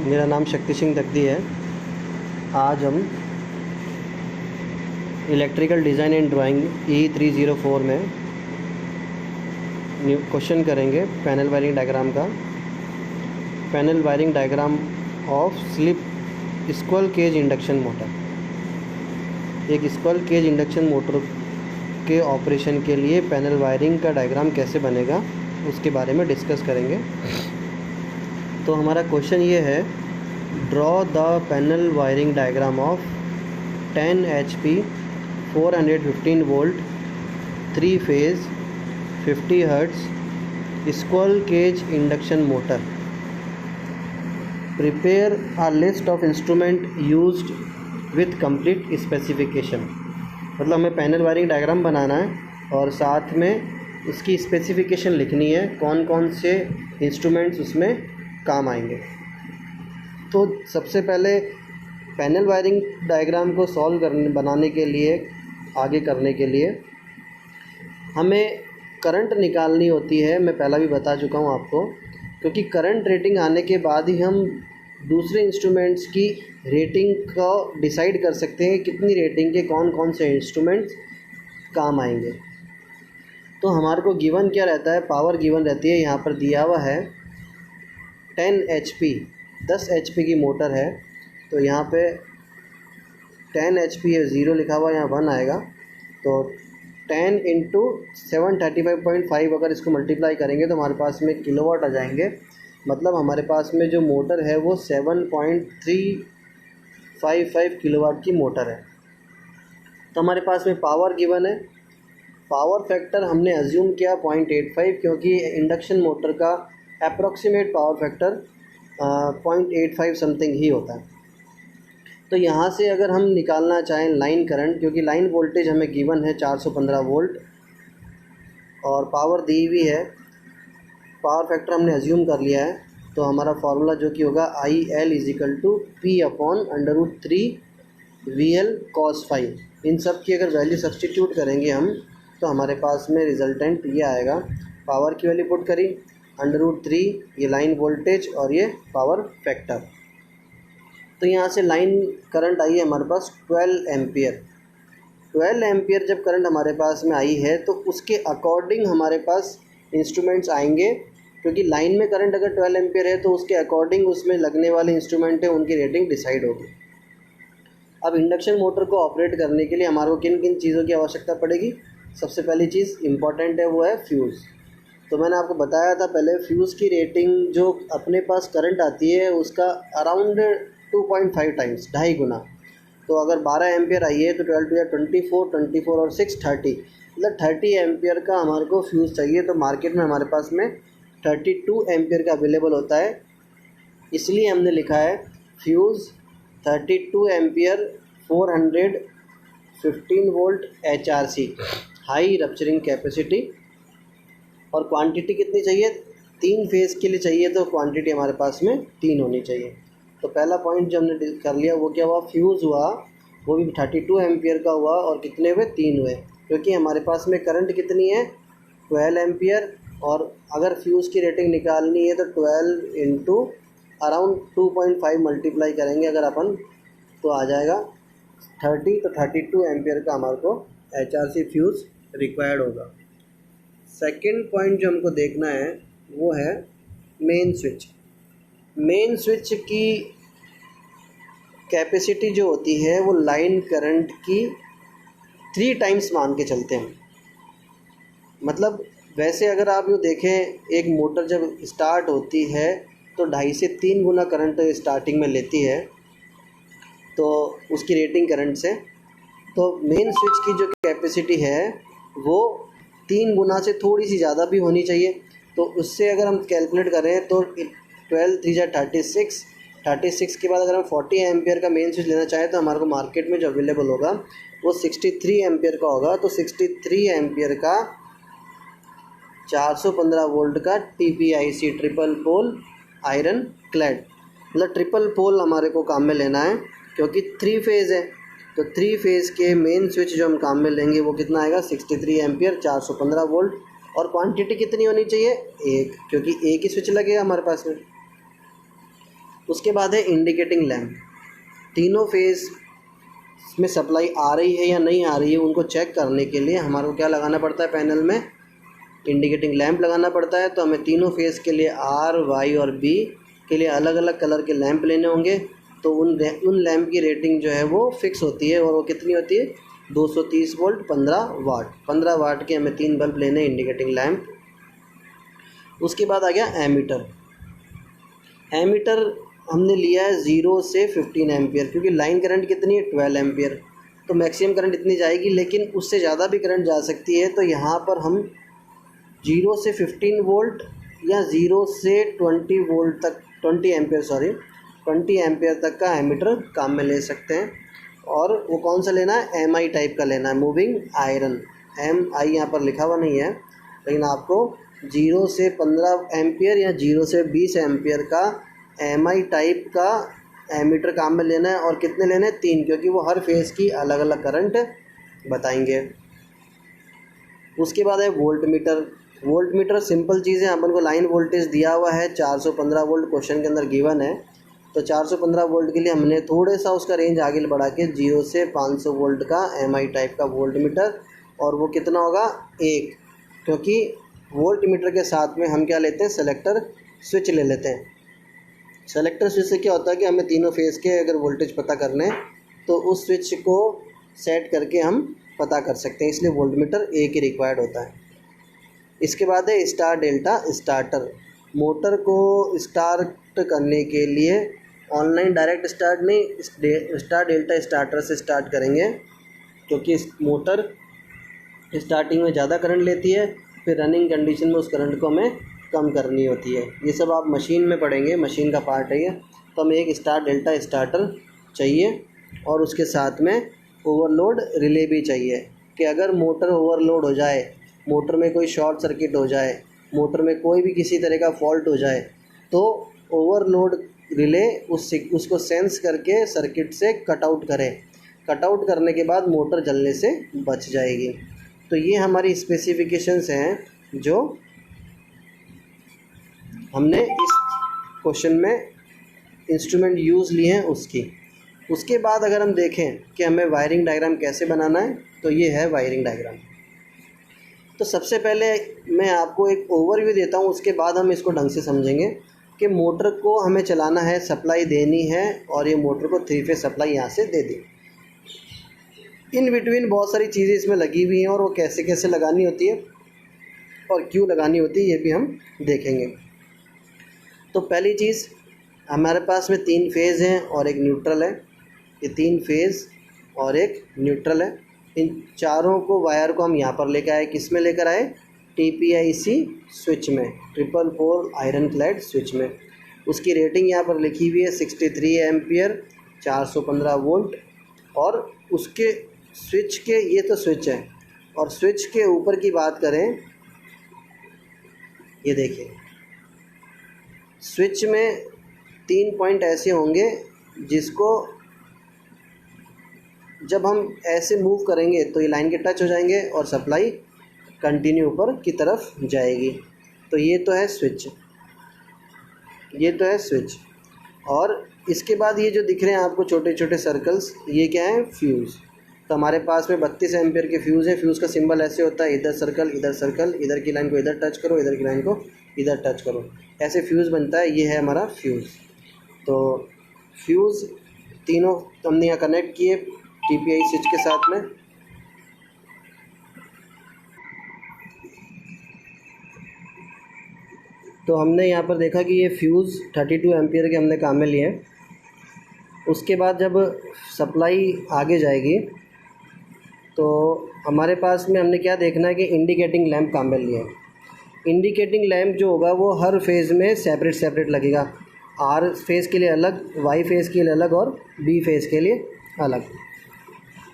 मेरा नाम शक्ति सिंह दग्दी है। आज हम electrical design and drawing E304 में न्यू क्वेश्चन करेंगे पैनल वायरिंग डायग्राम का। Panel wiring diagram of slip squirrel cage induction motor. एक स्क्वल केज इंडक्शन मोटर के ऑपरेशन के लिए पैनल वायरिंग का डायग्राम कैसे बनेगा उसके बारे में डिस्कस करेंगे। तो हमारा क्वेश्चन ये है, draw the panel wiring diagram of 10 HP 415 volt 3 phase 50 hertz squirrel cage induction motor. Prepare a list of instrument used with complete specification. मतलब हमें पैनल वायरिंग डायग्राम बनाना है और साथ में इसकी स्पेसिफिकेशन लिखनी है, कौन कौन से इंस्ट्रूमेंट्स उसमें काम आएंगे। तो सबसे पहले पैनल वायरिंग डायग्राम को बनाने के लिए, आगे करने के लिए हमें करंट निकालनी होती है। मैं पहला भी बता चुका हूँ आपको, क्योंकि करंट रेटिंग आने के बाद ही हम दूसरे इंस्ट्रूमेंट्स की रेटिंग को डिसाइड कर सकते हैं, कितनी रेटिंग के कौन कौन से इंस्ट्रूमेंट्स काम आएंगे। तो हमारे को गिवन क्या रहता है, पावर गिवन रहती है। यहाँ पर दिया हुआ है 10 HP 10 HP की मोटर है। तो यहाँ पे 10 HP है, 0 लिखा हुआ, यहाँ 1 आएगा। तो 10 इंटू 735.5 अगर इसको मल्टीप्लाई करेंगे तो हमारे पास में किलोवाट आ जाएंगे। मतलब हमारे पास में जो मोटर है वो 7.355 किलोवाट की मोटर है। तो हमारे पास में पावर गिवन है। पावर फैक्टर हमने अज्यूम किया 0.85, क्योंकि इंडक्शन मोटर का अप्रॉक्सीमेट पावर फैक्टर 0.85 समथिंग ही होता है। तो यहाँ से अगर हम निकालना चाहें लाइन करंट, क्योंकि लाइन वोल्टेज हमें गिवन है 415 वोल्ट और पावर दी हुई है, पावर फैक्टर हमने अज्यूम कर लिया है। तो हमारा फार्मूला जो कि होगा IL = P/√3 VL cos ∅। इन सब की अगर वैल्यू सब्सटीट्यूट करेंगे हम तो हमारे पास में रिजल्टेंट ये आएगा। पावर की वैल्यू पुट करी, √3 ये लाइन वोल्टेज और ये पावर फैक्टर। तो यहाँ से लाइन करंट आई है हमारे पास 12 एम्पियर। 12 एम्पियर जब करंट हमारे पास में आई है तो उसके अकॉर्डिंग हमारे पास इंस्ट्रूमेंट्स आएंगे, क्योंकि लाइन में करंट अगर 12 एम्पियर है तो उसके अकॉर्डिंग उसमें लगने वाले इंस्ट्रूमेंट है उनकी रेटिंग डिसाइड होगी। अब इंडक्शन मोटर को ऑपरेट करने के लिए हमारे को किन किन चीज़ों की आवश्यकता पड़ेगी। सबसे पहली चीज़ इम्पॉर्टेंट है वो है फ्यूज़। तो मैंने आपको बताया था पहले, फ्यूज़ की रेटिंग जो अपने पास करंट आती है उसका अराउंड 2.5 टाइम्स, 2.5 गुना। तो अगर 12 एम्पियर आई है तो 12 × 24, 24 और 6 30, मतलब 30 एम्पियर का हमारे को फ्यूज़ चाहिए। तो मार्केट में हमारे पास में 32 एम्पियर का अवेलेबल होता है, इसलिए हमने लिखा है fuse 32 ampere 415 volt HRC, high rupturing capacity. और क्वांटिटी कितनी चाहिए, 3 फेज़ के लिए चाहिए, तो क्वांटिटी हमारे पास में 3 होनी चाहिए। तो पहला पॉइंट जो हमने कर लिया वो क्या हुआ, फ्यूज़ हुआ, वो भी 32 एम्पियर का हुआ और कितने हुए, 3 हुए, क्योंकि हमारे पास में करंट कितनी है 12 एम्पियर। और अगर फ्यूज़ की रेटिंग निकालनी है तो 12 इंटू अराउंड 2.5 मल्टीप्लाई करेंगे अगर अपन, तो आ जाएगा 30। तो 32 एम्पियर का हमारे को HRC फ्यूज़ रिक्वायर्ड होगा। सेकेंड पॉइंट जो हमको देखना है वो है मेन स्विच। मेन स्विच की कैपेसिटी जो होती है वो लाइन करंट की 3 टाइम्स मान के चलते हैं। मतलब वैसे अगर आप यूँ देखें, एक मोटर जब स्टार्ट होती है तो 2.5 से 3 गुना करंट स्टार्टिंग में लेती है, तो उसकी रेटिंग करंट से। तो मेन स्विच की जो कैपेसिटी है वो 3 गुना से थोड़ी सी ज़्यादा भी होनी चाहिए। तो उससे अगर हम कैलकुलेट करें तो 12 3 = 36, 36 के बाद अगर हम 40 एम्पियर का मेन स्विच लेना चाहें तो हमारे को मार्केट में जो अवेलेबल होगा वो 63 एम्पियर का होगा। तो 63 एम्पियर का 415 वोल्ट का TPIC, triple pole iron clad, मतलब ट्रिपल पोल हमारे को काम में लेना है, क्योंकि 3 फेज़ है। तो 3 फेज़ के मेन स्विच जो हम काम में लेंगे वो कितना आएगा, 63 एम्पियर 415 वोल्ट। और क्वांटिटी कितनी होनी चाहिए, 1, क्योंकि एक ही स्विच लगेगा हमारे पास में। उसके बाद है इंडिकेटिंग लैंप। तीनों फेज़ में सप्लाई आ रही है या नहीं आ रही है उनको चेक करने के लिए हमारे को क्या लगाना पड़ता है, पैनल में इंडिकेटिंग लैंप लगाना पड़ता है। तो हमें तीनों फेज़ के लिए R, Y और B के लिए अलग अलग कलर के लैंप लेने होंगे। तो उन लैंप की रेटिंग जो है वो फिक्स होती है, और वो कितनी होती है, 230 वोल्ट 15 वाट। 15 वाट के हमें 3 बल्ब लेने इंडिकेटिंग लैंप। उसके बाद आ गया एमीटर। एमीटर हमने लिया है 0 से 15 एम्पियर, क्योंकि लाइन करंट कितनी है, 12 एम्पियर। तो मैक्सिमम करंट इतनी जाएगी, लेकिन उससे ज़्यादा भी करंट जा सकती है। तो यहाँ पर हम 0 से 15 वोल्ट या 0 से 20 वोल्ट तक 20 एम्पियर तक का एमीटर काम में ले सकते हैं। और वो कौन सा लेना है, MI टाइप का लेना है, मूविंग आयरन। MI यहाँ पर लिखा हुआ नहीं है, लेकिन आपको 0 से 15 एम्पियर या 0 से 20 एम्पियर का MI टाइप का एमीटर काम में लेना है। और कितने लेने हैं, 3, क्योंकि वो हर फेज़ की अलग अलग करंट बताएंगे। उसके बाद है volt meter. Volt meter simple चीज़ है, अपन को लाइन वोल्टेज दिया हुआ है 415 वोल्ट क्वेश्चन के अंदर गिवन है। तो 415 वोल्ट के लिए हमने थोड़े सा उसका रेंज आगे बढ़ा के 0 से 500 वोल्ट का MI टाइप का वोल्ट मीटर। और वो कितना होगा, 1, क्योंकि वोल्ट मीटर के साथ में हम क्या लेते हैं, सेलेक्टर स्विच ले लेते हैं। सेलेक्टर स्विच से क्या होता है कि हमें तीनों फेज़ के अगर वोल्टेज पता करने हैं तो उस स्विच को सेट करके हम पता कर सकते हैं, इसलिए वोल्ट मीटर 1 ही रिक्वायर्ड होता है। इसके बाद है स्टार डेल्टा स्टार्टर। मोटर को स्टार्ट करने के लिए ऑनलाइन डायरेक्ट स्टार्ट नहीं, स्टार डेल्टा स्टार्टर से स्टार्ट करेंगे, क्योंकि मोटर स्टार्टिंग में ज़्यादा करंट लेती है, फिर रनिंग कंडीशन में उस करंट को हमें कम करनी होती है। ये सब आप मशीन में पढ़ेंगे, मशीन का पार्ट है ये। तो हमें एक स्टार डेल्टा स्टार्टर चाहिए, और उसके साथ में ओवरलोड रिले भी चाहिए, कि अगर मोटर ओवरलोड हो जाए, मोटर में कोई शॉर्ट सर्किट हो जाए, मोटर में कोई भी किसी तरह का फॉल्ट हो जाए, तो ओवरलोड रिले उसको सेंस करके सर्किट से कट आउट करे। कट आउट करने के बाद मोटर जलने से बच जाएगी। तो ये हमारी स्पेसिफिकेशंस हैं जो हमने इस क्वेश्चन में इंस्ट्रूमेंट यूज़ लिए हैं उसकी। उसके बाद अगर हम देखें कि हमें वायरिंग डायग्राम कैसे बनाना है, तो ये है वायरिंग डायग्राम। तो सबसे पहले मैं आपको एक ओवरव्यू देता हूँ, उसके बाद हम इसको ढंग से समझेंगे कि मोटर को हमें चलाना है, सप्लाई देनी है, और ये मोटर को 3 फेज सप्लाई यहाँ से दे दी। इन बिटवीन बहुत सारी चीज़ें इसमें लगी हुई हैं, और वो कैसे कैसे लगानी होती है और क्यों लगानी होती है ये भी हम देखेंगे। तो पहली चीज़, हमारे पास में 3 फेज़ हैं और एक न्यूट्रल है। ये 3 फेज़ और एक न्यूट्रल है। इन चारों को वायर को हम यहाँ पर लेकर आए, किस में लेकर आए, TPIC स्विच में, 444 आयरन क्लैड स्विच में। उसकी रेटिंग यहाँ पर लिखी हुई है 63 एम्पियर 415 वोल्ट। और उसके स्विच के, ये तो स्विच है, और स्विच के ऊपर की बात करें, ये देखिए स्विच में 3 पॉइंट ऐसे होंगे जिसको जब हम ऐसे मूव करेंगे तो ये लाइन के टच हो जाएंगे और सप्लाई कंटिन्यू ऊपर की तरफ जाएगी। तो ये तो है स्विच, ये तो है स्विच। और इसके बाद ये जो दिख रहे हैं आपको छोटे छोटे सर्कल्स, ये क्या है, फ्यूज़। तो हमारे पास में 32 एम्पियर के फ्यूज़ है। फ्यूज़ का सिंबल ऐसे होता है, इधर सर्कल, इधर सर्कल, इधर की लाइन को इधर टच करो, इधर की लाइन को इधर टच करो, ऐसे फ्यूज़ बनता है। ये है हमारा फ्यूज़। तो फ्यूज़ तीनों हमने यहाँ कनेक्ट किए TPI स्विच के साथ में। तो हमने यहाँ पर देखा कि ये फ्यूज़ 32 एम्पियर के हमने काम में लिए हैं। उसके बाद जब सप्लाई आगे जाएगी तो हमारे पास में हमने क्या देखना है कि इंडिकेटिंग लैंप काम में लिए हैं। इंडिकेटिंग लैंप जो होगा वो हर फेज़ में सेपरेट सेपरेट लगेगा। R फेज़ के लिए अलग, Y फेज़ के लिए अलग और B फेज़ के लिए अलग।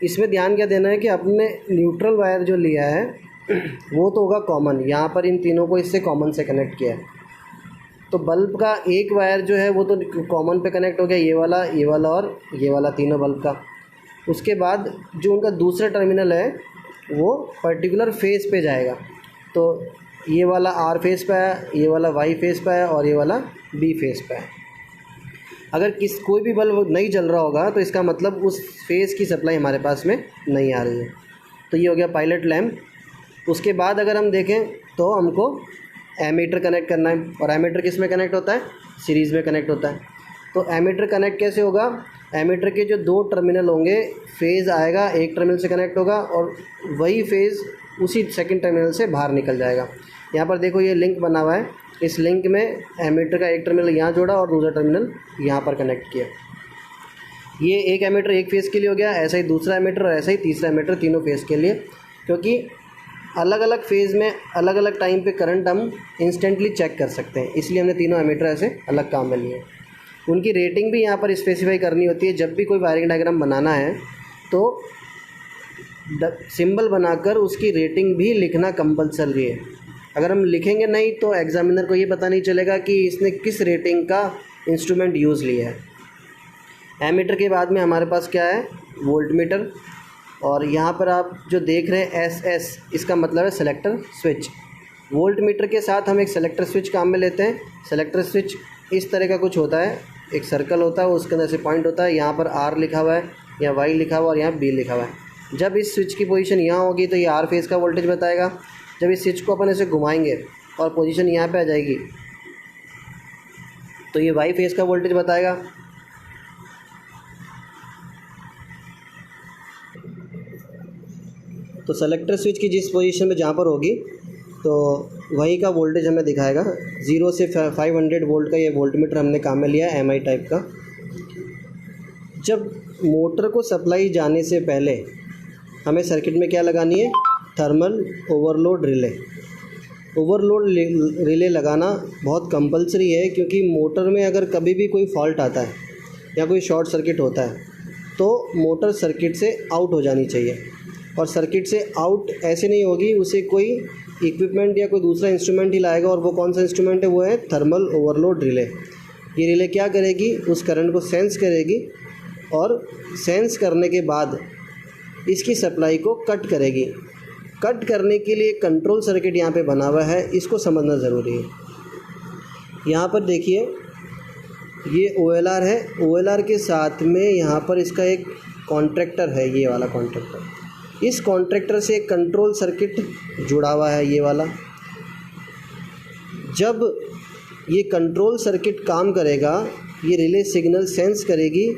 इसमें ध्यान क्या देना है कि अपने न्यूट्रल वायर जो लिया है वो तो होगा कॉमन, यहाँ पर इन तीनों को इससे कॉमन से कनेक्ट किया है। तो बल्ब का एक वायर जो है वो तो कॉमन पे कनेक्ट हो गया, ये वाला और ये वाला, तीनों बल्ब का। उसके बाद जो उनका दूसरा टर्मिनल है वो पर्टिकुलर फेज़ पे जाएगा। तो ये वाला R फेज़ पे है, ये वाला Y फेज़ पे है और ये वाला B फेज़ पे है। अगर कोई भी बल्ब नहीं जल रहा होगा तो इसका मतलब उस फेज़ की सप्लाई हमारे पास में नहीं आ रही है। तो ये हो गया पायलट लैम्प। उसके बाद अगर हम देखें तो हमको एमीटर कनेक्ट करना है, और एमीटर किस में कनेक्ट होता है, सीरीज़ में कनेक्ट होता है। तो एमीटर कनेक्ट कैसे होगा, एमीटर के जो 2 टर्मिनल होंगे, फेज़ आएगा एक टर्मिनल से कनेक्ट होगा और वही फेज़ उसी सेकंड टर्मिनल से बाहर निकल जाएगा। यहाँ पर देखो ये लिंक बना हुआ है, इस लिंक में एमीटर का एक टर्मिनल यहाँ जोड़ा और दूसरा टर्मिनल यहाँ पर कनेक्ट किया। ये एक एमीटर एक फेज़ के लिए हो गया, ऐसा ही दूसरा एमीटर और ऐसा ही तीसरा एमीटर, तीनों फेज़ के लिए। क्योंकि अलग अलग फेज़ में अलग अलग टाइम पे करंट हम इंस्टेंटली चेक कर सकते हैं, इसलिए हमने तीनों एमीटर ऐसे अलग काम में लिए। उनकी रेटिंग भी यहाँ पर स्पेसिफाई करनी होती है। जब भी कोई वायरिंग डायग्राम बनाना है तो सिंबल बनाकर उसकी रेटिंग भी लिखना कंपलसरी है। अगर हम लिखेंगे नहीं तो एग्जामिनर को ये पता नहीं चलेगा कि इसने किस रेटिंग का इंस्ट्रूमेंट यूज़ लिया है। एमीटर के बाद में हमारे पास क्या है, वोल्टमीटर। और यहाँ पर आप जो देख रहे हैं SS, इसका मतलब है सेलेक्टर स्विच। वोल्टमीटर के साथ हम एक सेलेक्टर स्विच काम में लेते हैं। सेलेक्टर स्विच इस तरह का कुछ होता है, एक सर्कल होता है, उसके अंदर से पॉइंट होता है, यहाँ पर R लिखा हुआ है, या Y लिखा हुआ है और यहाँ B लिखा हुआ है। जब इस स्विच की पोजीशन यहाँ होगी तो ये R फेज़ का वोल्टेज बताएगा। जब इस स्विच को अपन ऐसे घुमाएंगे और पोजीशन यहाँ पे आ जाएगी तो ये Y फेज़ का वोल्टेज बताएगा। तो सेलेक्टर स्विच की जिस पोजीशन में जहाँ पर होगी तो वही का वोल्टेज हमें दिखाएगा। 0 से 500 वोल्ट का ये वोल्टमीटर हमने काम में लिया, MI टाइप का। जब मोटर को सप्लाई जाने से पहले हमें सर्किट में क्या लगानी है, thermal overload relay. Overload relay लगाना बहुत कंपलसरी है, क्योंकि मोटर में अगर कभी भी कोई फॉल्ट आता है या कोई शॉर्ट सर्किट होता है तो मोटर सर्किट से आउट हो जानी चाहिए। और सर्किट से आउट ऐसे नहीं होगी, उसे कोई इक्विपमेंट या कोई दूसरा इंस्ट्रूमेंट ही लाएगा, और वो कौन सा इंस्ट्रूमेंट है, वो है थर्मल ओवरलोड रिले। ये रिले क्या करेगी, उस करंट को सेंस करेगी और सेंस करने के बाद इसकी सप्लाई को कट करेगी। कट करने के लिए कंट्रोल सर्किट यहाँ पे बना हुआ है, इसको समझना ज़रूरी है। यहाँ पर देखिए ये OLR है, OLR के साथ में यहाँ पर इसका एक कॉन्ट्रैक्टर है, ये वाला कॉन्ट्रैक्टर। इस कॉन्ट्रैक्टर से एक कंट्रोल सर्किट जुड़ा हुआ है, ये वाला। जब ये कंट्रोल सर्किट काम करेगा, ये रिले सिग्नल सेंस करेगी।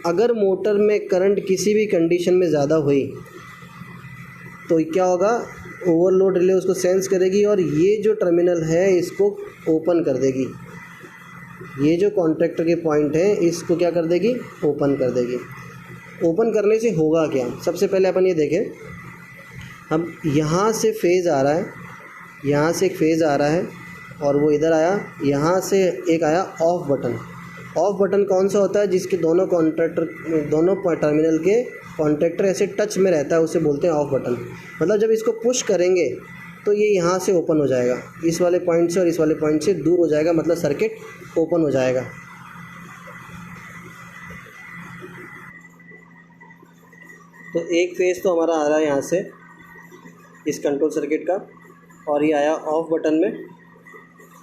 अगर मोटर में करंट किसी भी कंडीशन में ज़्यादा हुई तो क्या होगा, ओवरलोड रिले उसको सेंस करेगी और ये जो टर्मिनल है इसको ओपन कर देगी। ये जो कॉन्ट्रैक्टर के पॉइंट है इसको क्या कर देगी, ओपन कर देगी। ओपन करने से होगा क्या, सबसे पहले अपन ये देखें। अब यहाँ से फेज़ आ रहा है, यहाँ से एक फेज़ आ रहा है और वो इधर आया, यहाँ से एक आया ऑफ बटन। ऑफ बटन कौन सा होता है, जिसके दोनों टर्मिनल के कॉन्ट्रैक्टर ऐसे टच में रहता है, उसे बोलते हैं ऑफ बटन। मतलब जब इसको पुश करेंगे तो ये यहाँ से ओपन हो जाएगा, इस वाले पॉइंट से और इस वाले पॉइंट से दूर हो जाएगा, मतलब सर्किट ओपन हो जाएगा। तो एक फेज़ तो हमारा आ रहा है यहाँ से इस कंट्रोल सर्किट का, और ये आया ऑफ बटन में।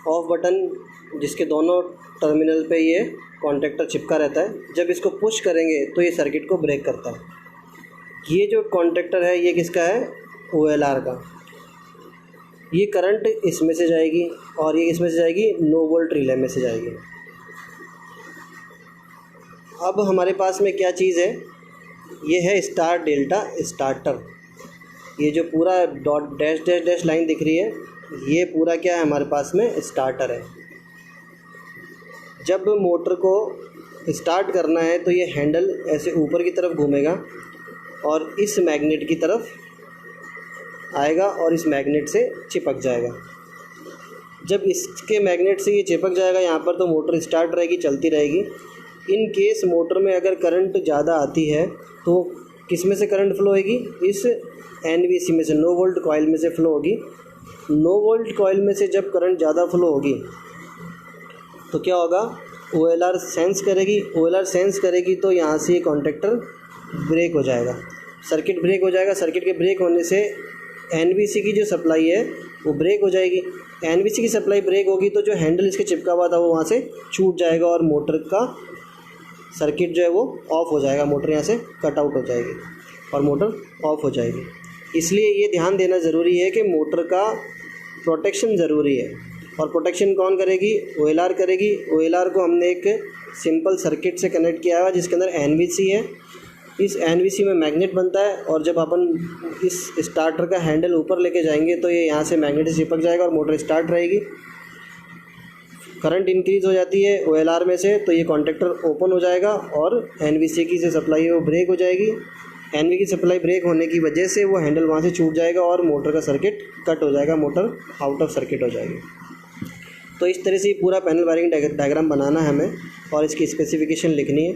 ऑफ बटन जिसके दोनों टर्मिनल पे ये कॉन्ट्रैक्टर चिपका रहता है। जब इसको पुश करेंगे तो ये सर्किट को ब्रेक करता है। ये जो कॉन्ट्रैक्टर है ये किसका है, OLR का। ये करंट इसमें से जाएगी और ये इसमें से जाएगी, नो वोल्ट रिले में से जाएगी। अब हमारे पास में क्या चीज़ है, ये है स्टार डेल्टा स्टार्टर। ये जो पूरा dot dash dash dash line दिख रही है, ये पूरा क्या है हमारे पास में, स्टार्टर है। जब मोटर को स्टार्ट करना है तो ये हैंडल ऐसे ऊपर की तरफ घूमेगा और इस मैग्नेट की तरफ आएगा और इस मैग्नेट से चिपक जाएगा। जब इसके मैग्नेट से ये चिपक जाएगा यहाँ पर, तो मोटर स्टार्ट रहेगी, चलती रहेगी। इन केस मोटर में अगर करंट ज़्यादा आती है तो किस में से करंट फ्लो होगी, इस NVC में से, नो वोल्ट कॉइल में से फ्लो होगी। नो वोल्ट कॉइल में से जब करंट ज़्यादा फ्लो होगी तो क्या होगा, OLR सेंस करेगी। OLR सेंस करेगी तो यहाँ से ये कॉन्ट्रैक्टर ब्रेक हो जाएगा, सर्किट ब्रेक हो जाएगा। सर्किट के ब्रेक होने से NVC की जो सप्लाई है वो ब्रेक हो जाएगी। एनवीसी की सप्लाई ब्रेक होगी तो जो हैंडल इसके चिपका हुआ था वो वहाँ से छूट जाएगा और मोटर का सर्किट जो है वो ऑफ हो जाएगा, मोटर यहाँ से कट आउट हो जाएगी और मोटर ऑफ हो जाएगी। इसलिए ये ध्यान देना ज़रूरी है कि मोटर का प्रोटेक्शन ज़रूरी है। और प्रोटेक्शन कौन करेगी? OLR करेगी। OLR को हमने एक सिंपल सर्किट से कनेक्ट किया हुआ जिसके अंदर एनवीसी है। इस एनवीसी में मैग्नेट बनता है और जब अपन इस स्टार्टर का हैंडल ऊपर लेके जाएंगे तो ये यहाँ से मैग्नेट से चिपक जाएगा और मोटर स्टार्ट रहेगी। करंट इंक्रीज़ हो जाती है OLR में से तो ये कॉन्टैक्टर ओपन हो जाएगा और एनवीसी की जो सप्लाई है वो ब्रेक हो जाएगी। एनवी की सप्लाई ब्रेक होने की वजह से वो हैंडल वहाँ से छूट जाएगा और मोटर का सर्किट कट हो जाएगा, मोटर आउट ऑफ सर्किट हो जाएगी। तो इस तरह से पूरा पैनल वायरिंग डायग्राम बनाना है हमें और इसकी स्पेसिफिकेशन लिखनी है।